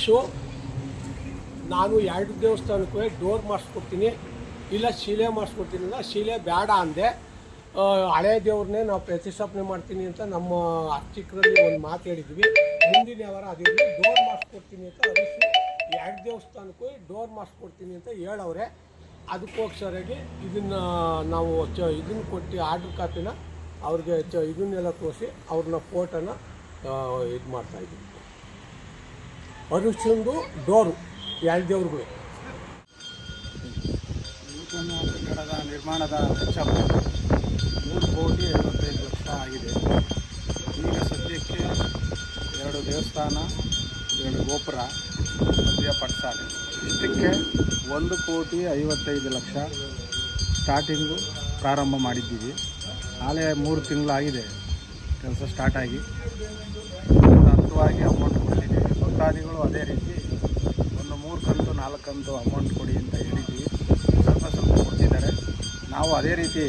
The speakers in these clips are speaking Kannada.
ಹರೀಶು, ನಾನು 2 ದೇವಸ್ಥಾನಕ್ಕೂ ಡೋರ್ ಮಾಡಿಸ್ಕೊಡ್ತೀನಿ, ಇಲ್ಲ ಶಿಲೆ ಮಾಡಿಸ್ಕೊಡ್ತೀನಿ ಅಂತ. ಶಿಲೆ ಬೇಡ ಅಂದೆ. ಹಳೆ ದೇವ್ರನ್ನೇ ನಾವು ಪ್ರತಿಷ್ಠಾಪನೆ ಮಾಡ್ತೀನಿ ಅಂತ ನಮ್ಮ ಅರ್ಚಕರಲ್ಲಿ ಒಂದು ಮಾತು ಹೇಳಿದ್ವಿ. ಮುಂದಿನ ವಾರ ಅದೇ ಡೋರ್ ಮಾಡಿಸ್ಕೊಡ್ತೀನಿ ಅಂತ ಹರೀಶು 2 ದೇವಸ್ಥಾನಕ್ಕೂ ಡೋರ್ ಮಾಡಿಸ್ಕೊಡ್ತೀನಿ ಅಂತ ಹೇಳವ್ರೆ. ಅದಕ್ಕೋಸ್ಕರಾಗಿ ಇದನ್ನು ನಾವು ಇದನ್ನು ಕೊಟ್ಟು ಆರ್ಡ್ರ್ ಕಾಪಿನ ಅವ್ರಿಗೆ ಇದನ್ನೆಲ್ಲ ತೋರಿಸಿ ಅವ್ರನ್ನ ಫೋಟೋನ ಇದು ಮಾಡ್ತಾಯಿದ್ವಿ. ಹರೀಶಂದು ಡೋರು 2 ದೇವ್ರಿಗೂ. ನೂತನ ಕಟ್ಟಡದ ನಿರ್ಮಾಣದ ವೆಚ್ಚ 3,75,00,000 ಆಗಿದೆ. ಈಗ ಸದ್ಯಕ್ಕೆ 2 ದೇವಸ್ಥಾನ, 2 ಗೋಪುರ, ಮಧ್ಯ ಪಡ್ಸಾಲೆ, ಇಷ್ಟಕ್ಕೆ 1,55,00,000 ಸ್ಟಾರ್ಟಿಂಗು ಪ್ರಾರಂಭ ಮಾಡಿದ್ದೀವಿ. ಆಲೇ 3 ತಿಂಗಳಾಗಿದೆ ಕೆಲಸ ಸ್ಟಾರ್ಟಾಗಿ. ಹಂತವಾಗಿ ಅಮೌಂಟ್ ಕೊಟ್ಟಿದ್ದೀವಿ. ಭಕ್ತಾದಿಗಳು ಅದೇ ರೀತಿ ಒಂದು 3 ಕಂತು 4 ಕಂತು ಅಮೌಂಟ್ ಕೊಡಿ ಅಂತ ಹೇಳಿದ್ವಿ. ಸ್ವಲ್ಪ ಕೊಡ್ತಿದ್ದಾರೆ. ನಾವು ಅದೇ ರೀತಿ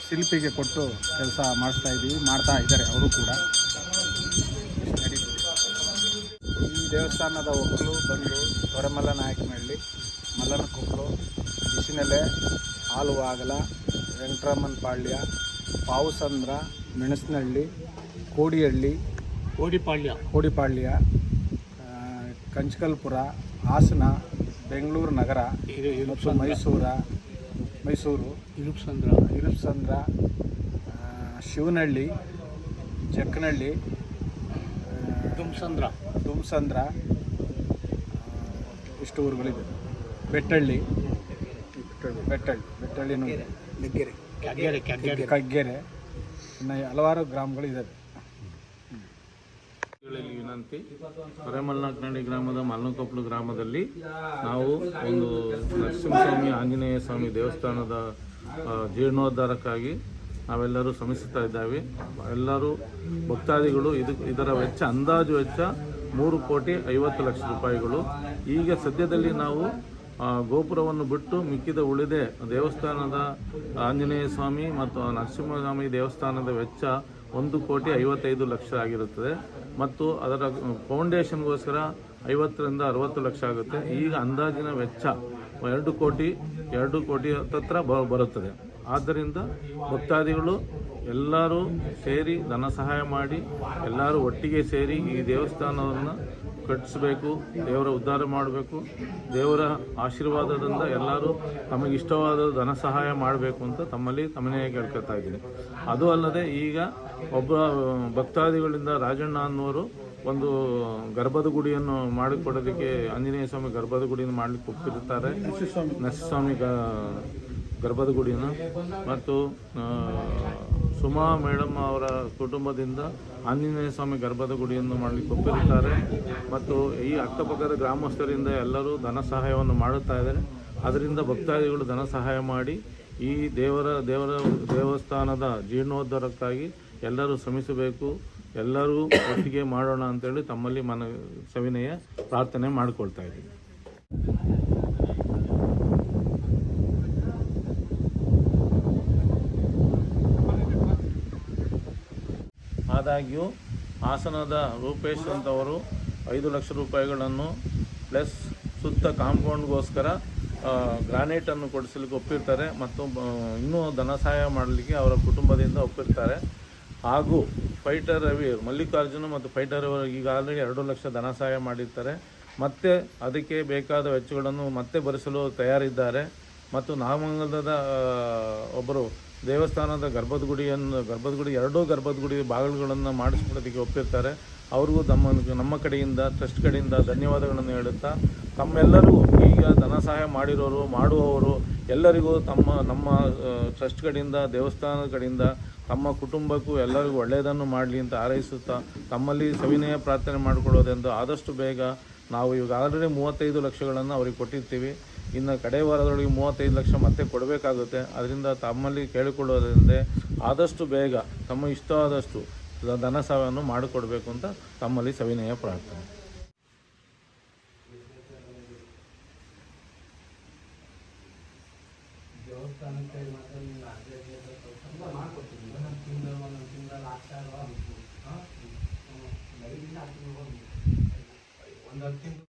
ಶಿಲ್ಪಿಗೆ ಕೊಟ್ಟು ಕೆಲಸ ಮಾಡ್ತಾ ಇದ್ದಾರೆ ಅವರು ಕೂಡ. ಈ ದೇವಸ್ಥಾನದ ಒಕ್ಕಲು ಬಂದು ದೊರೆಮಲ್ಲ ನಾಯಕನಹಳ್ಳಿ, ಮಲ್ಲನಕೊಪ್ಪಲು, ಬಿಸಿನೆಲೆ, ಹಾಲುವಾಗಲ, ವೆಂಕಟರಮಣ ಪಾಳ್ಯ, ಪಾವುಸಂದ್ರ, ಮೆಣಸನಹಳ್ಳಿ, ಕೋಡಿಪಾಳ್ಯ, ಕಂಚಕಲ್ಪುರ, ಹಾಸನ, ಬೆಂಗಳೂರು ನಗರ ಮತ್ತು ಮೈಸೂರು, ಇರುಪ್ಸಂದ್ರ, ಶಿವನಹಳ್ಳಿ, ಜಕ್ಕನಹಳ್ಳಿ, ದುಮ್ಸಂದ್ರ ಇಷ್ಟು ಊರುಗಳಿದೆ. ಬೆಟ್ಟಳ್ಳಿ ಕಗ್ಗೆರೆ, ಇನ್ನು ಹಲವಾರು ಗ್ರಾಮಗಳಿದ್ದಾವೆ. ವಿನಂತಿ, ಹೊರೆಮಲ್ನಾಕ್ನಹಳ್ಳಿ ಗ್ರಾಮದ ಮಲ್ಲನಕೊಪ್ಪಲು ಗ್ರಾಮದಲ್ಲಿ ನಾವು ಒಂದು ನರಸಿಂಹಸ್ವಾಮಿ ಆಂಜನೇಯ ಸ್ವಾಮಿ ದೇವಸ್ಥಾನದ ಜೀರ್ಣೋದ್ಧಾರಕ್ಕಾಗಿ ನಾವೆಲ್ಲರೂ ಶ್ರಮಿಸುತ್ತಾ ಇದ್ದಾವೆ. ಎಲ್ಲರೂ ಭಕ್ತಾದಿಗಳು ಇದರ ವೆಚ್ಚ, ಅಂದಾಜು ವೆಚ್ಚ 3,50,00,000 ರೂಪಾಯಿಗಳು. ಈಗ ಸದ್ಯದಲ್ಲಿ ನಾವು ಗೋಪುರವನ್ನು ಬಿಟ್ಟು ಮಿಕ್ಕಿದ ಉಳಿದೆ ದೇವಸ್ಥಾನದ ಆಂಜನೇಯ ಸ್ವಾಮಿ ಮತ್ತು ನರಸಿಂಹಸ್ವಾಮಿ ದೇವಸ್ಥಾನದ ವೆಚ್ಚ 1,55,00,000 ಆಗಿರುತ್ತದೆ. ಮತ್ತು ಅದರ ಫೌಂಡೇಶನ್ಗೋಸ್ಕರ 50,000 ರಿಂದ 60,00,000 ಆಗುತ್ತೆ. ಈಗ ಅಂದಾಜಿನ ವೆಚ್ಚ 2 ಕೋಟಿ ಹತ್ತಿರ ಬರುತ್ತದೆ. ಆದ್ದರಿಂದ ಭಕ್ತಾದಿಗಳು ಎಲ್ಲರೂ ಸೇರಿ ಧನ ಸಹಾಯ ಮಾಡಿ, ಎಲ್ಲರೂ ಒಟ್ಟಿಗೆ ಸೇರಿ ಈ ದೇವಸ್ಥಾನವನ್ನು ಕಟ್ಟಿಸಬೇಕು, ದೇವರ ಉದ್ಧಾರ ಮಾಡಬೇಕು. ದೇವರ ಆಶೀರ್ವಾದದಿಂದ ಎಲ್ಲರೂ ತಮಗಿಷ್ಟವಾದ ಧನ ಸಹಾಯ ಮಾಡಬೇಕು ಅಂತ ತಮ್ಮನೇ ಕೇಳ್ಕೊತಾ ಇದ್ದೀನಿ. ಅದು ಅಲ್ಲದೆ ಈಗ ಒಬ್ಬ ಭಕ್ತಾದಿಗಳಿಂದ ರಾಜಣ್ಣ ಅನ್ನೋರು ಒಂದು ಗರ್ಭದ ಗುಡಿಯನ್ನು ಮಾಡಿಕೊಡೋದಕ್ಕೆ, ಆಂಜನೇಯ ಸ್ವಾಮಿ ಗರ್ಭದ ಗುಡಿಯನ್ನು ಮಾಡಲಿಕ್ಕೆ ಒಪ್ಪಿರುತ್ತಾರೆ. ನರಸಿಂಹಸ್ವಾಮಿ ಗರ್ಭದ ಗುಡಿಯನ್ನು ಮತ್ತು ಸುಮಾ ಮೇಡಮ್ ಅವರ ಕುಟುಂಬದಿಂದ ಆಂಜನೇಯ ಸ್ವಾಮಿ ಗರ್ಭದ ಗುಡಿಯನ್ನು ಮಾಡಲಿಕ್ಕೆ ಒಪ್ಪಿರುತ್ತಾರೆ. ಮತ್ತು ಈ ಅಕ್ಕಪಕ್ಕದ ಗ್ರಾಮಸ್ಥರಿಂದ ಎಲ್ಲರೂ ಧನ ಸಹಾಯವನ್ನು ಮಾಡುತ್ತಾ ಇದ್ದಾರೆ. ಅದರಿಂದ ಭಕ್ತಾದಿಗಳು ಧನ ಸಹಾಯ ಮಾಡಿ ಈ ದೇವಸ್ಥಾನದ ಜೀರ್ಣೋದ್ಧಾರಕ್ಕಾಗಿ ಎಲ್ಲರೂ ಶ್ರಮಿಸಬೇಕು, ಎಲ್ಲರೂ ಒಟ್ಟಿಗೆ ಮಾಡೋಣ ಅಂತೇಳಿ ತಮ್ಮಲ್ಲಿ ಸವಿನಯ ಪ್ರಾರ್ಥನೆ ಮಾಡಿಕೊಳ್ತಾ ಇದ್ದೀವಿ. ಆದಾಗ್ಯೂ ಹಾಸನದ ರೂಪೇಶ್ ಅಂತವರು 5 ಲಕ್ಷ ರೂಪಾಯಿಗಳನ್ನು ಪ್ಲಸ್ ಸುತ್ತ ಕಾಂಪೌಂಡ್ಗೋಸ್ಕರ ಗ್ರಾನೈಟನ್ನು ಕೊಡಿಸಲಿಕ್ಕೆ ಒಪ್ಪಿರ್ತಾರೆ. ಮತ್ತು ಇನ್ನೂ ಧನ ಸಹಾಯ ಮಾಡಲಿಕ್ಕೆ ಅವರ ಕುಟುಂಬದಿಂದ ಒಪ್ಪಿರ್ತಾರೆ. ಹಾಗೂ ಫೈಟರ್ ರವಿ, ಮಲ್ಲಿಕಾರ್ಜುನ ಮತ್ತು ಫೈಟರ್ ರವಿ ಈಗ ಆಲ್ರೆಡಿ 2 ಲಕ್ಷ ಧನ ಸಹಾಯ ಮಾಡಿರ್ತಾರೆ. ಮತ್ತು ಅದಕ್ಕೆ ಬೇಕಾದ ವೆಚ್ಚಗಳನ್ನು ಮತ್ತೆ ಭರಿಸಲು ತಯಾರಿದ್ದಾರೆ. ಮತ್ತು ನಾಗಮಂಗಲದ ಒಬ್ಬರು ದೇವಸ್ಥಾನದ ಗರ್ಭದ ಗುಡಿ 2 ಗರ್ಭದ ಗುಡಿ ಬಾಗಿಲುಗಳನ್ನು ಮಾಡಿಸ್ಕೊಡೋದಕ್ಕೆ ಒಪ್ಪಿರ್ತಾರೆ. ಅವ್ರಿಗೂ ನಮ್ಮ ಕಡೆಯಿಂದ, ಟ್ರಸ್ಟ್ ಕಡೆಯಿಂದ ಧನ್ಯವಾದಗಳನ್ನು ಹೇಳುತ್ತಾ, ತಮ್ಮೆಲ್ಲರಿಗೂ ಈಗ ಧನ ಸಹಾಯ ಮಾಡುವವರು ಎಲ್ಲರಿಗೂ ನಮ್ಮ ಟ್ರಸ್ಟ್ ಕಡೆಯಿಂದ, ದೇವಸ್ಥಾನದ ಕಡೆಯಿಂದ ತಮ್ಮ ಕುಟುಂಬಕ್ಕೂ ಎಲ್ಲರಿಗೂ ಒಳ್ಳೆಯದನ್ನು ಮಾಡಲಿ ಅಂತ ಹಾರೈಸುತ್ತಾ ತಮ್ಮಲ್ಲಿ ಸವಿನಯ ಪ್ರಾರ್ಥನೆ ಮಾಡಿಕೊಳ್ಳೋದೆಂದು ಆದಷ್ಟು ಬೇಗ ನಾವು ಈಗ ಆಲ್ರೆಡಿ 35 ಲಕ್ಷಗಳನ್ನು ಅವ್ರಿಗೆ ಕೊಟ್ಟಿರ್ತೀವಿ. ಇನ್ನು ಕಡೆ ವಾರದೊಳಗೆ 35 ಲಕ್ಷ ಮತ್ತೆ ಕೊಡಬೇಕಾಗುತ್ತೆ. ಅದರಿಂದ ತಮ್ಮಲ್ಲಿ ಕೇಳಿಕೊಳ್ಳೋದ್ರಿಂದ ಆದಷ್ಟು ಬೇಗ ತಮ್ಮ ಇಷ್ಟವಾದಷ್ಟು ಧನ ಸಹಾಯವನ್ನು ಮಾಡಿಕೊಡ್ಬೇಕು ಅಂತ ತಮ್ಮಲ್ಲಿ ಸವಿನಯ ಪ್ರಾರ್ಥನೆ. ಒಂದು 10 ತಿಂಗಳು